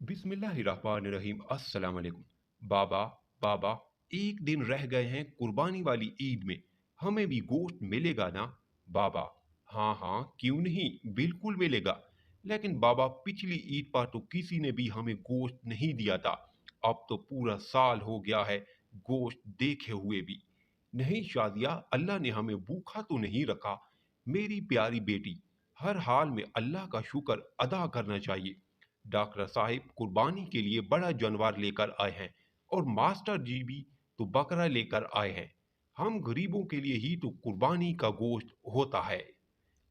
बिस्मिल्लाहिर्रहमानिर्रहीम। अस्सलाम वालेकुम। बाबा बाबा, एक दिन रह गए हैं कुर्बानी वाली ईद में। हमें भी गोश्त मिलेगा ना? बाबा: हाँ हाँ, क्यों नहीं, बिल्कुल मिलेगा। लेकिन बाबा, पिछली ईद पर तो किसी ने भी हमें गोश्त नहीं दिया था। अब तो पूरा साल हो गया है गोश्त देखे हुए भी। नहीं शादिया, अल्लाह ने हमें भूखा तो नहीं रखा। मेरी प्यारी बेटी, हर हाल में अल्लाह का शुक्र अदा करना चाहिए। डॉक्टर साहिब कुर्बानी के लिए बड़ा जानवर लेकर आए हैं, और मास्टर जी भी तो बकरा लेकर आए हैं। हम गरीबों के लिए ही तो कुर्बानी का गोश्त होता है।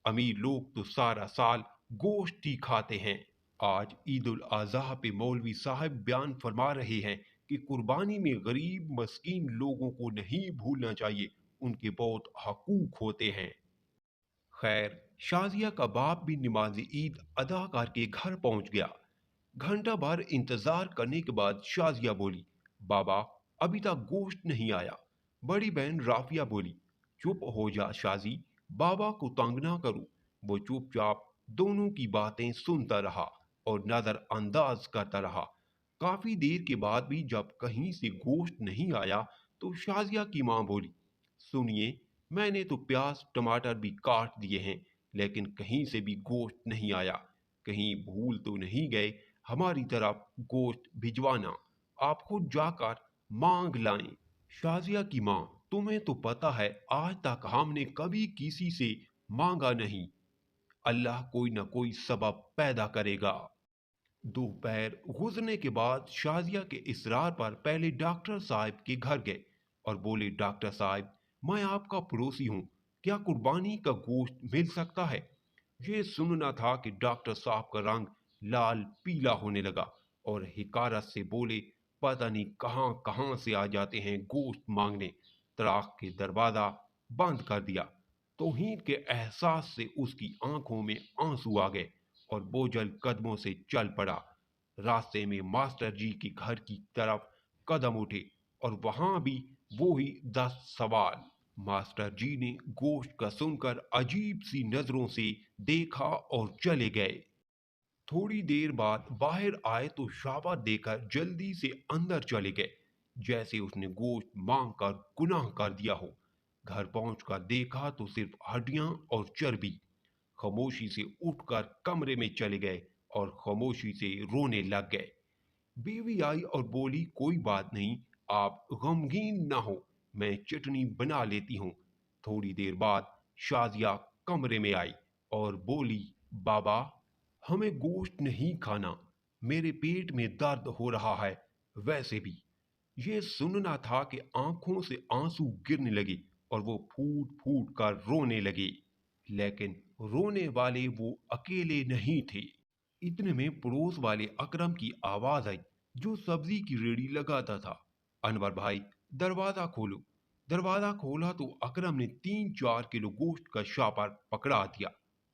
अमीर लोग तो सारा साल गोश्त ही खाते हैं। आज ईद उल अजहा पे मौलवी साहब बयान फरमा रहे हैं कि कुर्बानी में गरीब मस्कीन लोगों को नहीं भूलना चाहिए, उनके बहुत हकूक होते हैं। खैर, शाजिया का बाप भी नमाज ईद अदा करके घर पहुंच गया। घंटा भर इंतजार करने के बाद शाजिया बोली, बाबा, अभी तक गोश्त नहीं आया। बड़ी बहन राफिया बोली, चुप हो जा शाजी, बाबा को तंग ना करो। वो चुपचाप दोनों की बातें सुनता रहा और नजरअंदाज करता रहा। काफी देर के बाद भी जब कहीं से गोश्त नहीं आया तो शाजिया की मां बोली, सुनिए, मैंने तो प्याज टमाटर भी काट दिए हैं, लेकिन कहीं से भी गोश्त नहीं आया। कहीं भूल तो नहीं गए हमारी तरफ गोश्त भिजवाना? आप खुद जाकर मांग लाएं। शाजिया की मां, तुम्हें तो पता है आज तक हमने कभी किसी से मांगा नहीं। अल्लाह कोई ना कोई सबब पैदा करेगा। दोपहर गुजरने के बाद शाजिया के इसरार पर पहले डॉक्टर साहब के घर गए और बोले, डॉक्टर साहब, मैं आपका पड़ोसी हूँ, क्या कुर्बानी का गोश्त मिल सकता है? ये सुनना था कि डॉक्टर साहब का रंग लाल पीला होने लगा और हिकारत से बोले, पता नहीं कहाँ कहाँ से आ जाते हैं गोश्त मांगने। तराख के दरवाजा बंद कर दिया। तौहीन के एहसास से उसकी आंखों में आंसू आ गए और बोझल कदमों से चल पड़ा। रास्ते में मास्टर जी के घर की तरफ कदम उठे और वहां भी वो ही 10 सवाल। मास्टर जी ने गोश्त का सुनकर अजीब सी नजरों से देखा और चले गए। थोड़ी देर बाद बाहर आए तो शाबा देकर जल्दी से अंदर चले गए, जैसे उसने गोश्त मांग कर गुनाह कर दिया हो। घर पहुंचकर देखा तो सिर्फ हड्डियां और चर्बी। खामोशी से उठकर कमरे में चले गए और खामोशी से रोने लग गए। बीवी आई और बोली, कोई बात नहीं, आप गमगीन ना हो, मैं चटनी बना लेती हूँ। थोड़ी देर बाद शाजिया कमरे में आई और बोली, बाबा, हमें गोश्त नहीं खाना, मेरे पेट में दर्द हो रहा है। वैसे भी ये सुनना था कि आंखों से आंसू गिरने लगे और वो फूट फूट कर रोने लगे। लेकिन रोने वाले वो अकेले नहीं थे। इतने में पड़ोस वाले अकरम की आवाज आई, जो सब्जी की रेड़ी लगाता था। अनवर भाई, दरवाजा खोलो। दरवाजा खोला तो अकरम ने 3-4 किलो गोश्त का शापर पकड़ा दिया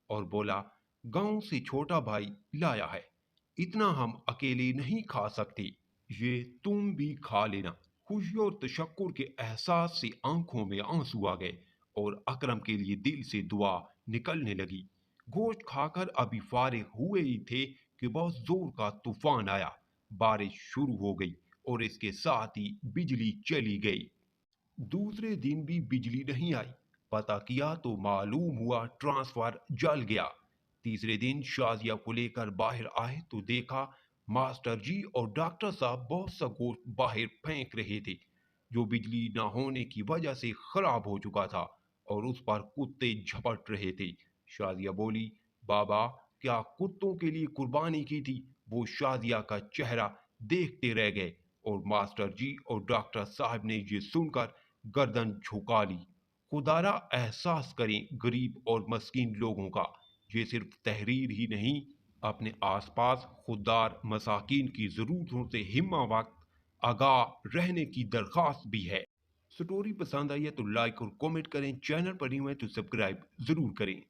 और बोला, गांव से छोटा भाई लाया है, इतना हम अकेले नहीं खा सकते, ये तुम भी खा लेना। खुशी और तशक्कुर के एहसास से आंखों में आंसू आ गए और अकरम के लिए दिल से दुआ निकलने लगी। गोश्त खाकर अभी फारिग हुए ही थे कि बहुत जोर का तूफान आया। बारिश शुरू हो गई और इसके साथ ही बिजली चली गई। दूसरे दिन भी बिजली नहीं आई। पता किया तो मालूम हुआ ट्रांसफर जल गया। तीसरे दिन शाजिया को लेकर बाहर आए तो देखा मास्टर जी और डॉक्टर साहब बहुत सा गोश्त बाहर फेंक रहे थे, जो बिजली न होने की वजह से खराब हो चुका था और उस पर कुत्ते झपट रहे थे। शाजिया बोली, बाबा, क्या कुत्तों के लिए कुर्बानी की थी? वो शाजिया का चेहरा देखते रह गए और मास्टर जी और डॉक्टर साहब ने ये सुनकर गर्दन झुका ली। खुदारा एहसास करें गरीब और मस्कीन लोगों का। ये सिर्फ तहरीर ही नहीं, अपने आसपास खुददार मसाकीन की ज़रूरतों से हिम्मा वक्त आगाह रहने की दरख्वास्त भी है। स्टोरी पसंद आई है तो लाइक और कमेंट करें, चैनल पर नहीं हुए तो सब्सक्राइब ज़रूर करें।